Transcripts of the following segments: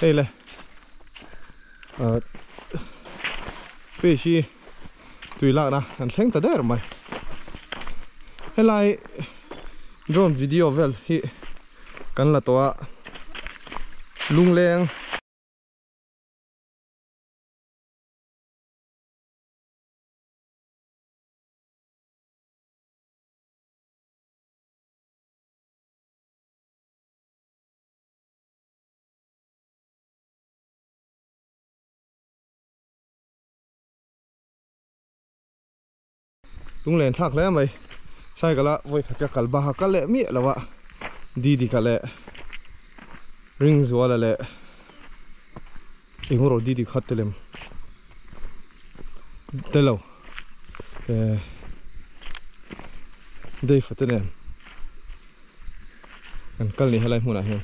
đây là fishy tùy lạc nè anh xem ta đây mày hay lại drone video vel hi kan là toa lung leng lung leng thắc lẽ mày sai cả là voi khát cả ba cả lẽ mía là vợ đi cả lẽ ring zua là lẽ ingoro đi khát telem telo đây phải tên anh cần gì hay lại muốn nào hen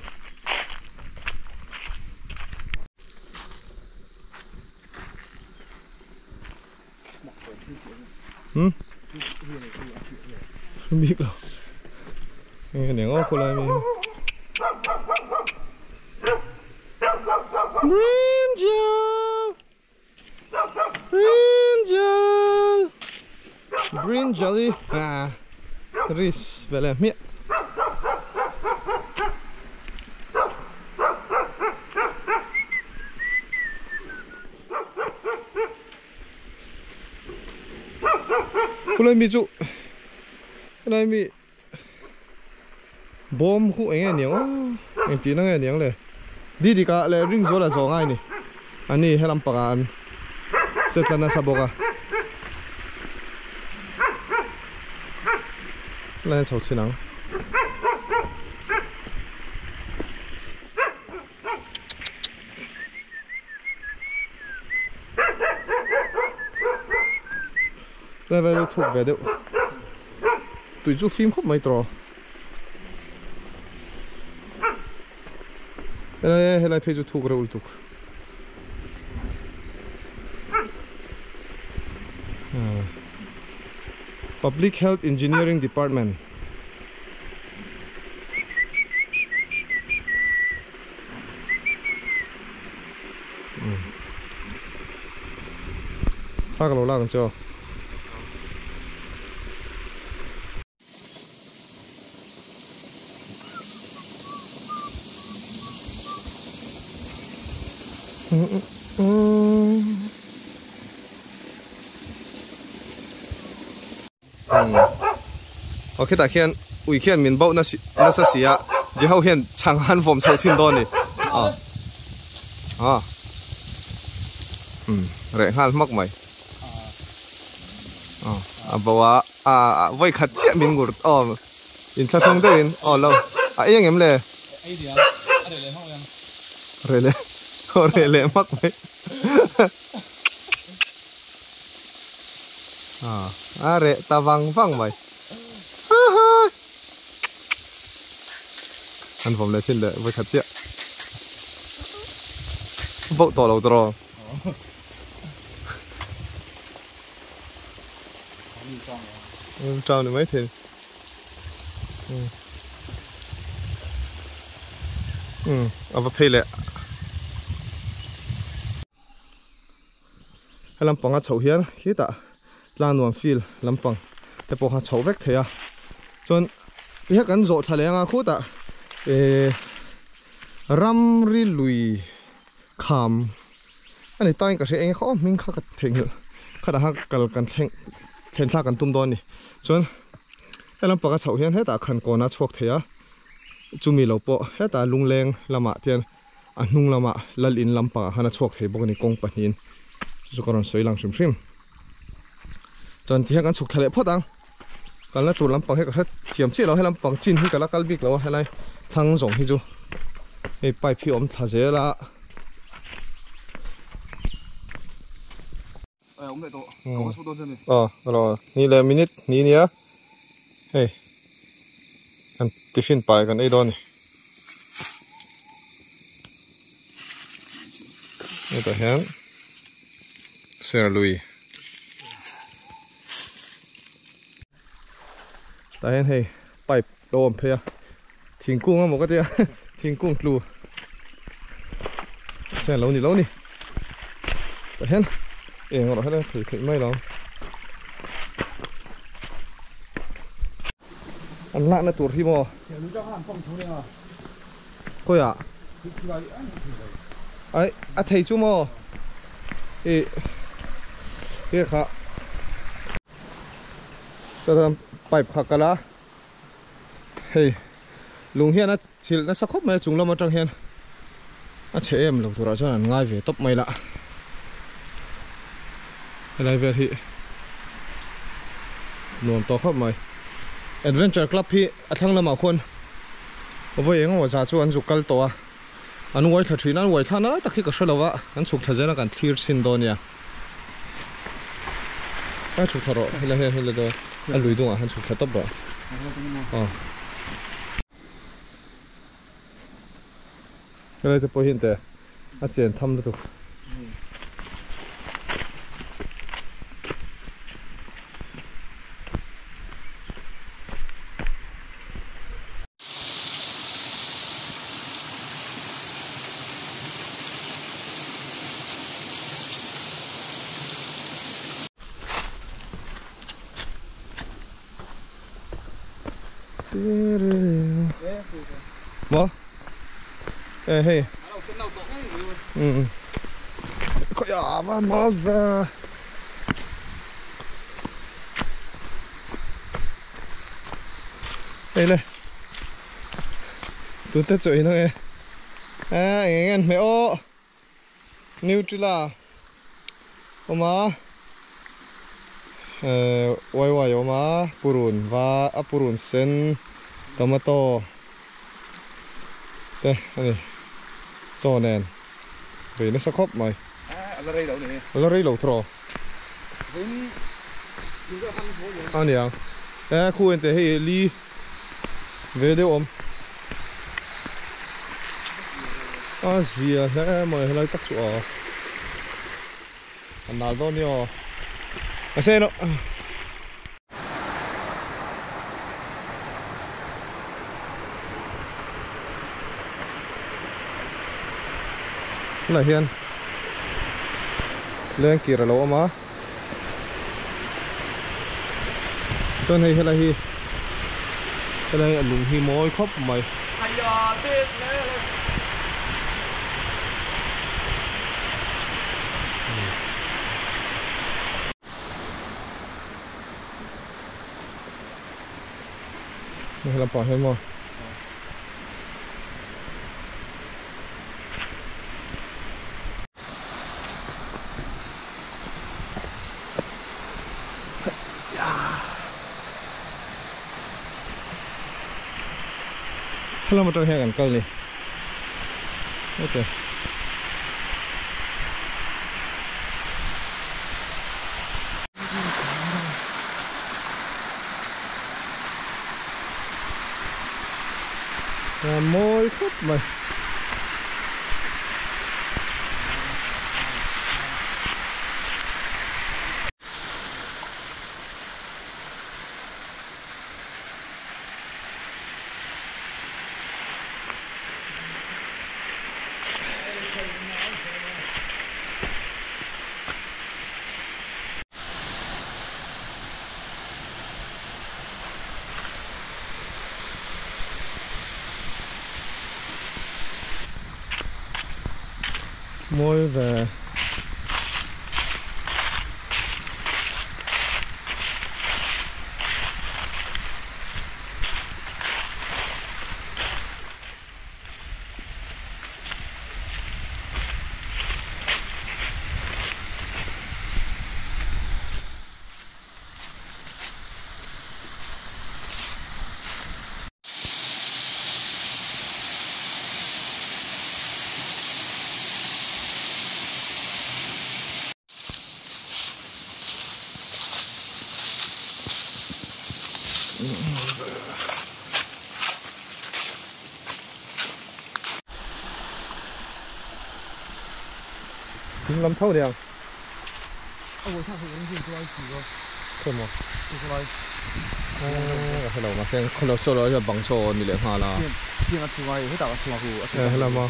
không biết đâu nghe tiếng ốc của lại mình brinjal đi à ris về làm miệng của lại mình chụp cái này mi bom khu anh nhiều anh tí nó nghe nhiều này đi cả là ring rồi là gió ngay nè anh này hay làm pagan sẽ là nó sabo cả này cháu xin nắng đây về thuộc về đâu tụi chú phim khóc mấy trò đây lại phải chú thuộc rồi thuộc Public Health Engineering Department khác lỗ lạc chưaโอเคแต่เขียนอุ้ยเขียนมินบ่น่าเสียจะเขาเขียนช่างหันผมเช่าสินโดนนี่เรื่องหันมักไหมบอกว่าไว้ขัดเจี๊ยมินกุดอินทร์ฟงเดินเรายังเงี้ยเลยไอเดียอะไรเลยห้องยังเรเลยมักไหมเรตาวังฟังไหมอันผมเลยสิ้นเลยไว้ขัดเจี๊ยโบต่อเราตรอtrao được mấy thì vào pay lẹ hay làm bằng chậu hiến khi ta lan nuông phil làm bằngแต่พอchậu vét thế à chọn bây giờ cần dọn thay lại à khu ta ram ri lùi kham anh ấy tay cái gì anh khó mình khắc thành hiệu khắc đã cần thànhเห็นท่ากันตุ้มดอนนี่ส่วนให้ลำปากเฉาเฮียนให้ตาขันก่อนนะชวกเทียจุมีเหล่าปอให้ตาลุงแรงละหมาเทียนนุ่งละหมาละลินลำปากหันชวกเทียบกันนี่กงปนินจุกรอนสวยหลังชิมจนที่ให้กันสุกทะเลพอดังกันแล้วตัวลำปากให้กับเทียมชี้เราให้ลำปากจิ้นให้กับละกัลบิกเราให้ไรทั้งสองที่จูให้ไปพี่อมทาเจละ我们来到，搞个速度这里。了，你来minute，你啊，嘿，看 tiffin 摆กันไอ้ดอนนี่นี่ตัวแฮนเสือลุยแต่เห็นให้ไปโดมเพียทิ้งกุ้งอ่ะหมดก็เดียวทิ้งกุ้งกลู Thế lâu nè. Tại hen. Ngồi đó hết đây thử mấy đó. Ăn lạ nó tuột hi mò. Coi à? Ấy, thấy chú mò. Kia khá. Cho thằng pipe khá cả lá. Hey, lùng hiền nó chỉ nó sắc khóc mà chúng nó mà trăng hiền. Nó chế em lùng thủ ra cho nên ngay về top mày lạ. Đây về thì nuông to khóc mày. Adventure Club hi athang lama khon. Owai eng wa cha chu an zukal to a. An wai tha thina wai thana takhi ka shalawa an chuk thajana kan thlir sin donia. A chuk tharo hela do a lui dunga han chuk thatop ba. Cái này tôi hiện tại à triển thăm được. What? Hey. Ja, man muss. Đây này. Tôi tết rồi thôi. Nghe mẹ ô. Nutella. Oma. Wai oma purun và purun sen tomato. Đây, này. Cho nền. Vì nó sắc khóc mày. Nó rây lẩu thro. Nè. Khu anh thấy ly về đây ôm. Gì à, thế mày lại tắt chỗ. Anh nào đó nhờ. Xe nó. Này hiền. Lên kia là lỗ mà. Cho nên hay là hi. Cái này lùng hi môi khóc mày. Này là bỏ hết mà. Hello, tôi hẹn câu này. Ok. Môi khóc mày. Môi về Chúng làm thâu đèn. Thêm một. Cái đầu mà xem không đâu số đó là bằng số như lệ hoa là. Hay là mà.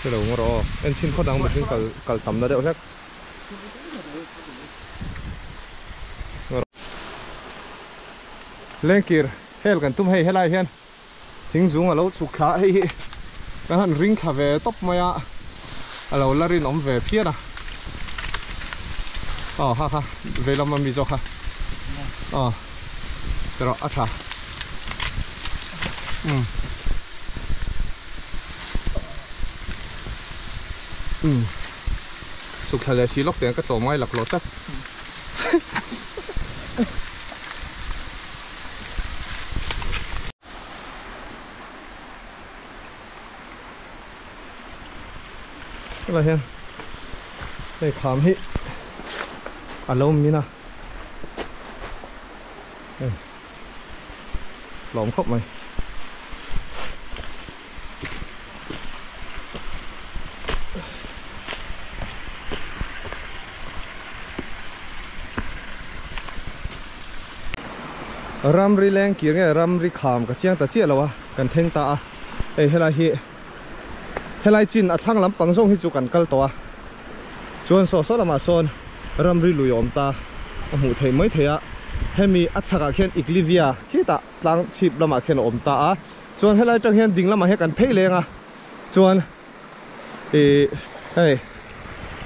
cái đầu ngó đó em xin khó đắng một cái cල් tầm nó đeo hết lên kia hel gần tum hay lại hen tiếng dùng ở lâu chụp khá hay cái hắn ring thả về top mày à lâu là rin ôm về phía à ha ha về làm mì cho ha rồi ăn thả sụp thả ra xí lóc tiền cái tổ máy lạc lót á cái là hen đây khám hị lông như nào lỏng khóc mày ram ri leng kia nghe ram ri kham cả chiang ta chia lâu à cần theng ta ấy helai chin a thang lam pang zong hi chu kan kal to a chuan so lama son ram ri luyom ta mu thei mai theya hemi achaka khen iklivia khita tlang chip lama khen om ta a chuan helai tang hian ding lama he kan phei lenga chuan hey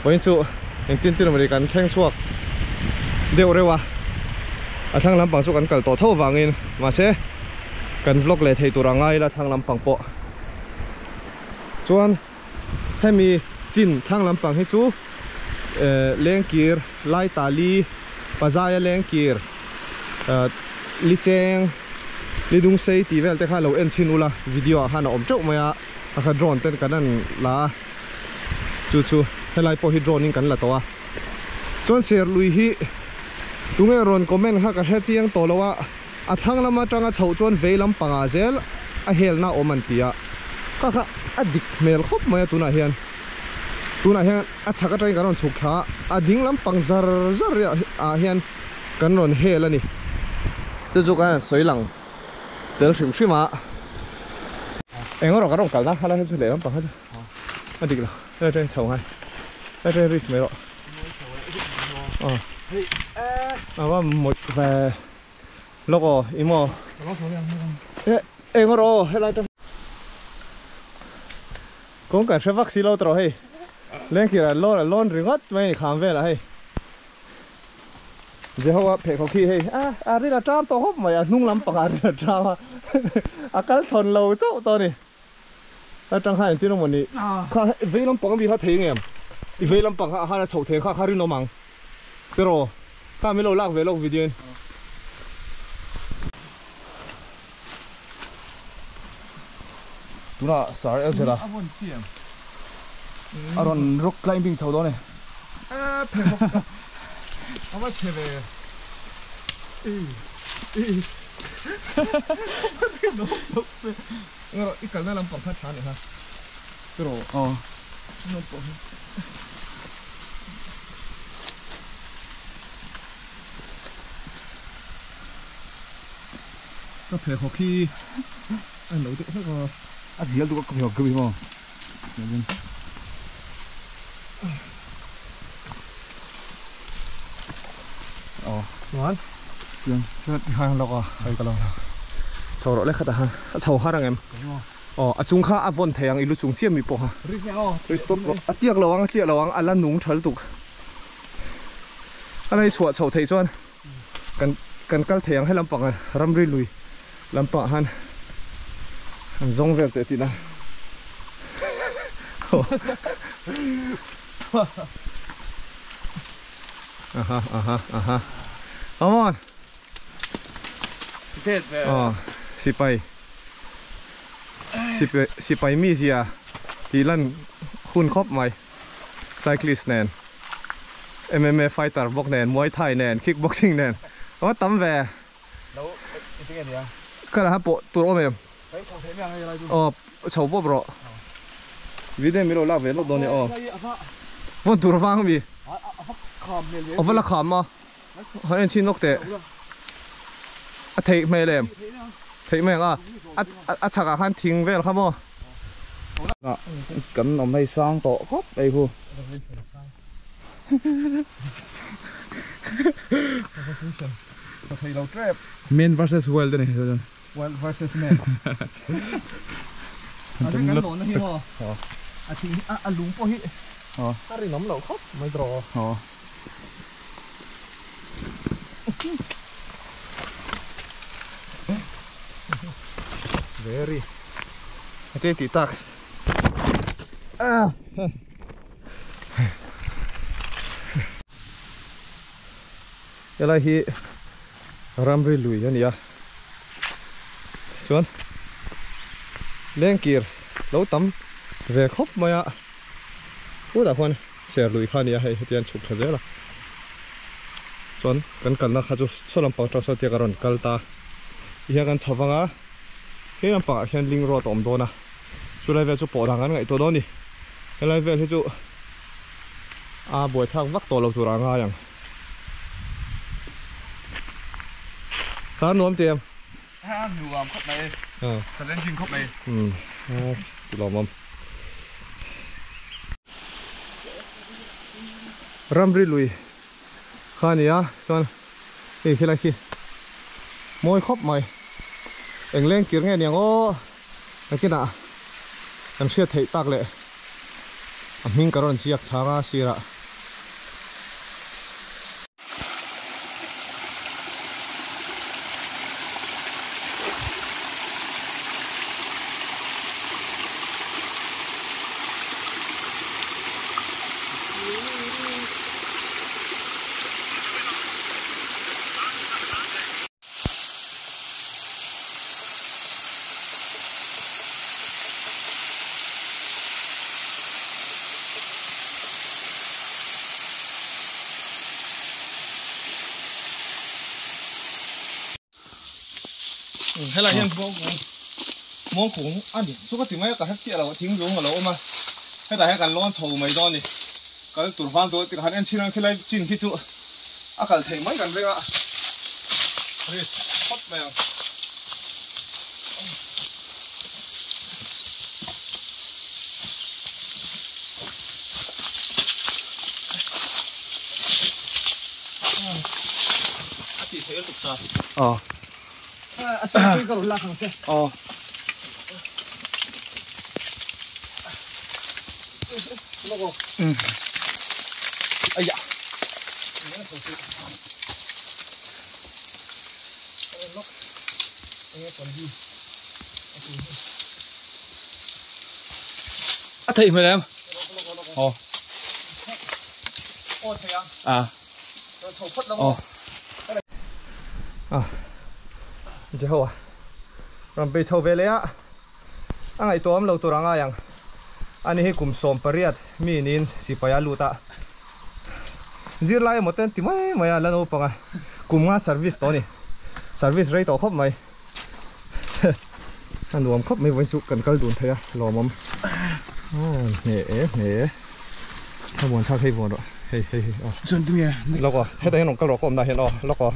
point chu en tin american theng chuak deu rewa a thang lam pang chu kan kal to tho wangin ma se kan vlog le thei turangai la thang lam pang po chuan hemi chin thang lam pang hi chu lengkir lai tali pazaya lengkir li cheng li dung sei ti vel te kha lo en chinula video hana om chok maya kha drone ten kanan la chu helai po hi drone in kan la towa chuan share lui hi tunge ron comment ha ka he chiang to lowa a thang lama tanga chho chuan veilam panga zel a hel na oman tia kha adik mel khop maya tuna hian a chaka trai karon chuk tha a ding lam pang zar a hian kan ron hel ani chu chu kan soi lang tel shim a engor ka rong kal na hala chu le lam pang ha adik la đây chầu hay đây rít mấy đó mà một về logo imo em có rồi hay là cũng cả sẽ vắc xí lâu rồi lên kia là lon rừng ngất mấy khám về là hay giờ họ phải có khi hay đi là tram to hốc mà nung lắm bằng đi là tram cái thon lâu chỗ to này chẳng hạn tí nó một này vây lắm bằng vì họ thấy em vây lắm bằng họ là sầu thế họ đi nó măng rồi ta mới lâu lạc về lâu video đúng là sorry em chưa là còn rock climbing sầu đó này không có chơi về ít cái này làm bằng phát này ha rồi có thể học khi anh nấu tự có gì đó có học cái gì không ngon dương rất hàng lộc hay cái lộc sau đó lấy khát hàng sau hai em chúng khá vốn thèn ilu chúng chiêm mi po ha stop tiệc lawang ala nung thal tuk anai suat sau thei chuan kan kal thèn hay lampang ramri lui lampang han zong vel te tina aha come on si pai mi zia ti lan hun khop mai cyclist nen MMA fighter bok nen muay thai nen kickboxing nen ama tam ve kala ha po tur om em chau po bro video mi lo la ve lo do ni von tur wang mi vala kham ma han chin nok te thei me lem thei me chaka han thing vel khamo đó cấm nó mày sang tổ khóc đây khu men versus world này rồi Wild versus man. Anh cái nón nó hi ho. À thì lúng po hi. Ta ri nắm lẩu khóc mới draw. Very. Ate ti tak. Yala hi ramri lui ya nia. Chuan lengkir lo tam về khóc mà ạ ủa đã khoan xe lùi khan ya hay tiền chụp thật dễ là chuan cần nó khá chú số làm bằng trâu sao tiệt caron calta hiện cần chọc vanga cái làm bằng hiện linh ro tóm đô na chú lại về chú bỏ thằng anh ngày tôi đó nè lại về thì chú buổi thang vắt tổ lộc chú rang yang sáng nuông tiệm nhiều khóc này thật lên chinh khóc này lò mâm ramri lui khani á son khi lại khi môi khóc mày anh lên kiếm nghe tiếng ô anh kia nè anh sẽ thấy tắc lệ mình cả rồi chiếc thang xí ra hay là hiện mong cũng anh đi số cái tiền mấy cái hết tiền làทิ้งxuống rồi mà hay là hay cái lon chầu mấy đó nè cái tụi phan tôi thì hắn ăn chín khi lại chín khi chú cái thầy mấy cái đấy ạ đi hot mày thì thấy tục sao cái rồi lạc hàng xe ai dạ thấy mày em chứ hậu làm bị sâu về lấy á anh ấy tóm lâu tôi rằng anh ấy cùng xóm pariat mi nín si paya luta zir lai một tên tìm mấy mày lần ô bằng cùng nga service đó nè service rate đó khóc mày anh nuông khóc mày vẫn chụp cần câu đồn thấy à lò mắm nè không muốn sao hay buồn rồi hay chân tôi nghe lóc à hết đây nó câu lóc còn này hiện lóc à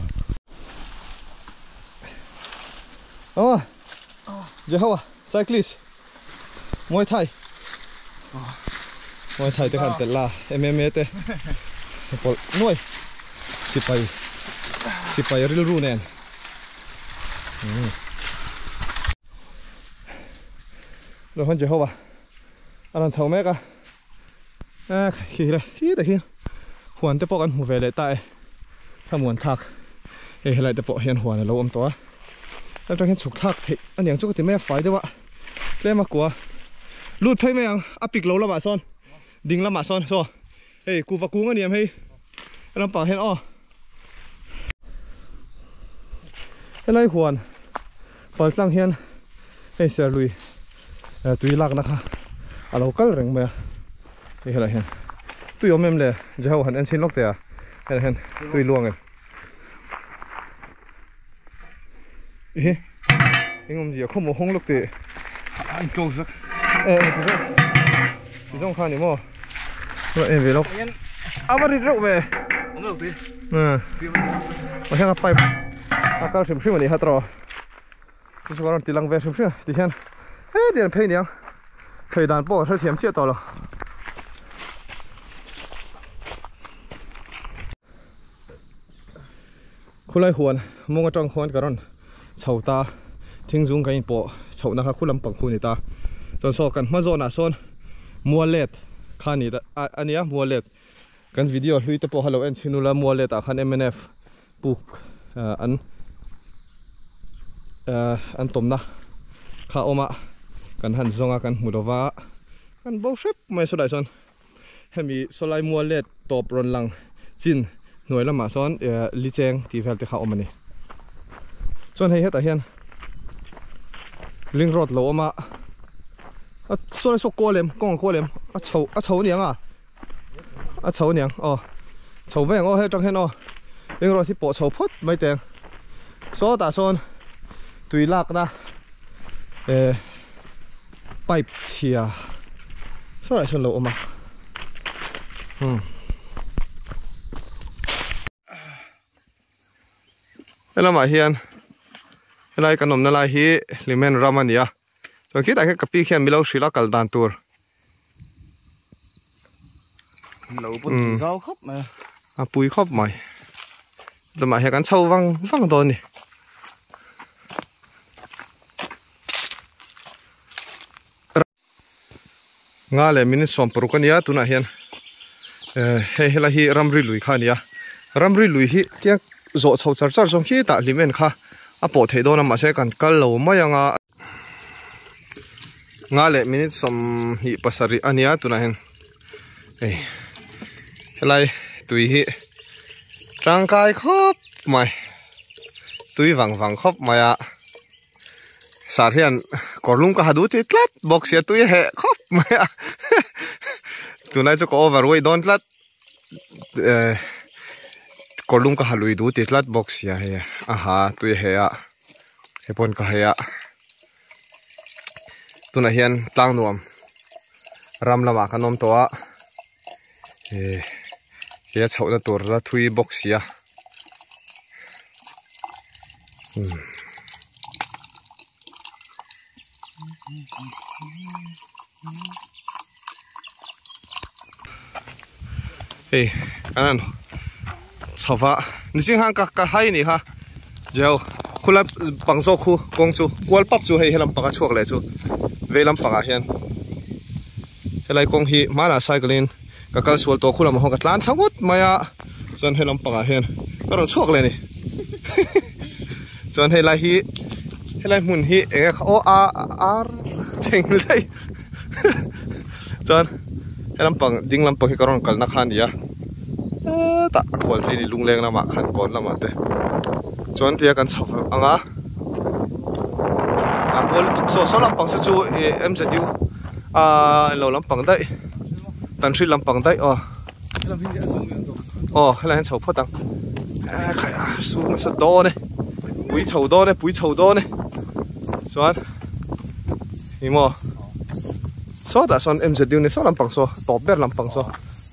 giờ hậu cyclist Muay Thai te kan tela MMA te pol noi sipai ril ru nen rồi hon je hậu à anh chào mẹ cả khi ta khi hoàn te pok an mu ve le tai tham muốn thak lại te pok hian hoàn lo om toแล้วตอนนี้สุกทักอันอย่างจุกติไม่ไฟด้วยวะเล่มากลัวลูดไพ่ไม่ยังอัพปิกโลละมาซ้อนดิ่งละมาซ้อนโซ่เฮ้ยกูฝากกูงั้นเนี่ยให้ลำปากเห็นอ้อให้ไล่ขวานปล่อยกลางเฮียนให้เสียลุยตุยลักนะคะเราก็เร่งมาเฮ้ยอะไรเห็นตุยอมเอ็มเลยจะเอาหันอันชิ้นล็อกเตะเห็นตุยล่วงเอง이거 뭐지? 그거 뭐 홍록대. 이거 없어? 이 정도 하니 뭐. 왜 록? 아버리로 왜? 홍록대. 응. 뭐 향아 빠이. 아까 좀 쉬면 이 하더라. 그래서 그런 딜랑 왜 좀 쉬어. 디현. 디현 페이냥. thầy đàn bộ thầy thiếm chia tỏ rồi khu lai huan mong ở trong huan cả rồi chầu ta thinh dung cái bộ chầu na khu lâm bằng khu này ta rồi so cần mà zona son mua lết khăn này anh em mua lết kan video hlui te po halo en chinula mua lết à khăn MNF book an tom na kha oma kan han zonga kan mudova kan bo shep mai so dai son hemi solai mua lết top ron lang chinหน่วยละมาซ้อนลิเจงตีเฟลติเขาออกมานี่ส่วนให้เฮ็ดแต่เฮียนลิงรถโลมาส่วนไอ้สกโกเลมกองโกเลมเฉาเนียงเฉาเนียงอ๋อเฉาแม่งอ๋อให้จังเห็นอ๋อลิงรถที่โปะเฉาพดไม่แตงซ้อตาซ้อนตุยลากนะไปเชียส่วนไอ้ส่วนโลมาแล้วมาเฮียนอะไรขนมนั่นอะไรฮีลิเมนรามันเนี่ยตอนคิดแต่แค่กับปีแค่มีเราศิลากัลดันตัวเราปุ่นเจ้าครบไหมปุ๋ยครบไหมแล้วมาเฮียกันเช่าวังตอนนี่งาเลยมินิสอมปรุกันเนี่ยตัวน่ะเฮียนเฮ้ยละฮีรำริลุยข้านี่รำริลุยฮีเที่ยโจทย์จัดจงขี้ตาลิเมนค่ะปอเทโดนมาเสกันกัลโลมายังงาเลมินิสมฮิปัสริอันนี้ตัวนั้นเฮ้ยอะไรตุยฮิร่างกายครบไหมตุยวังครบไหมสาเหตุกอลุงก็หาดูติดลัดบอกเสียตุยเหครบไหมตัวนั้นจะก็โอเวอร์เวย์โดนลัดกอลุงก็หาลุยดูติดลัดบ็อกซ์เฮียฮะตัวเฮียเฮปอนก็เฮียตัวนั้นเฮียนตั้งนวมรำละมาขนมตัวเฮียเฉาะตัวละทุยบ็อกซ์เฮ้ยอันนั้นชาวบ้านนี่สิฮะก็ให้นี่ฮะเจ้าคุณละปังโซคูกงจูกวลปับจูให้ลำปังช่วงเลยจูเวลำปังเฮียนอะไรกงฮีมาหน้าไซค์ลินก็สวดตัวคุณละมาห้องกัดล้านทั้งหมดมาจนให้ลำปังเฮียนก็ต้องช่วงเลยนี่จนให้ไรฮีให้ไรมุนฮีโออาเจ๋งเลยจนให้ลำปังดิ้งลำปังให้กระรอนกันนักขันดีอะตะกวลที่นี่ลุงเล้งละมาขันก่อนละมาเตะจนที่กันชอบอ่ะกวลตุกโซ่ลำปังสัจจูจะดิวเราลำปังได้ตันทรีลำปังได้ให้เราเห็นชาวพ่อตังใครสู้มาสักโดเนี่ยปุ๋ยชาวโดเนี่ยส่วนนี่มั้งโซ่แต่ส่วนจะดิวเนี่ยโซ่ลำปังโซ่ตอบแบบลำปังโซ่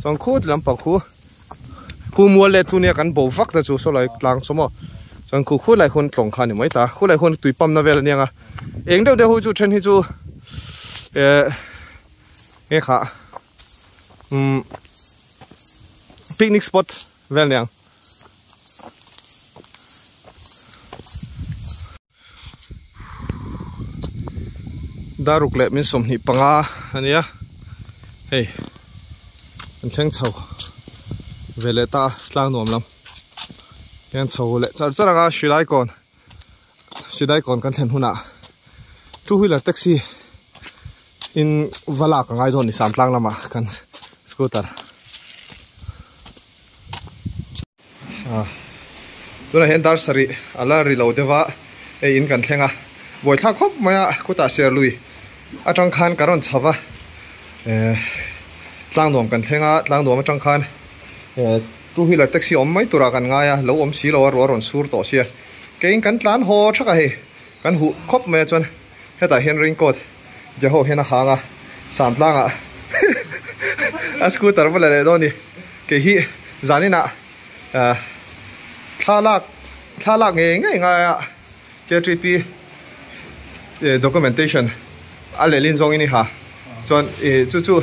ส่วนคู่ลำปังคู่มัวเล็ดตัวเนี่ยกันบ่ฟักแต่จู่โซ่เลยกลางสมอส่วนคู่หลายคนตรงขันอยู่ไหมตาคู่หลายคนตุยปั๊มนาเวลเนี่ยเองเดี๋ยวจู่เช่นที่จู่เนี่ยค่ะปิกนิกสปอตเวลเนี่ยดารุกเล็บมิสมหิปังอันนี้เฮ้ยมันแข็งเฉาเวลาตาล้างนวมลำยังเฉาเละจะรักชิได้ก่อนกันเห็นหุ่นอ่ะทุกเวลาแท็กซี่อินเวลากันไงโดนนี่สามล้างละมากันสกูตเตอร์ตัวนั้นเห็นดาร์สรีอะไรรีโหลดเดว่าอินกันแข่งบ่อยท่าครบมากูตาเสียลุยจังคันการอนชาวล้างนวมกันแข่งล้างนวมจังคันทุกเวลาแท็กซี่ไม่ตัวกันง่ายแล้วสีเราร้อนสูดต่อเสียเก่งกันล้านหัวชักกันหูครบมาจนให้แต่เห็นริงกดจะหัวเห็นหางสามล้างสกูตเตอร์เป็นอะไรตอนนี้เกี่ยจานี่นะท่าลากง่ายเกี่ยทริปdocumentation อะไรลินซองนี่ฮะ chọn chú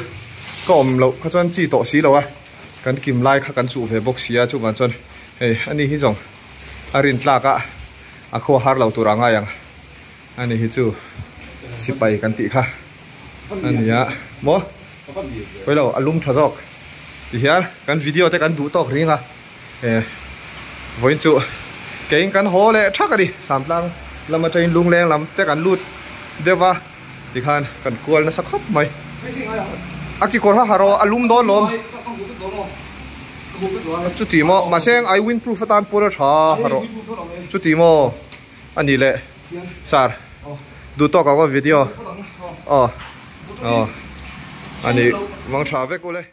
có ôm lâu các chọn chỉ tổ xí lâu à cần kìm lại các cần chủ về bốc xí à chú mà chọn anh đi hi giống arin tla cả khó har lâu tu ranga yang anh hi chú sipai cần tị kha anh ya mo bây giờ alum thà dọc thì here cần video te cần đủ tóc riêng à với chú cái cần hồ lệ chắc đi sắm lang làm mà train lung leng làm te cần lút deva thì khan cần cuốn nó sắc khóc mày aki korha haro alum don lom chú tí mà xem I windproof tan pura tha haro chú tí anh đi lệ sar đủ to có video anh đi vắng trả về cô lệ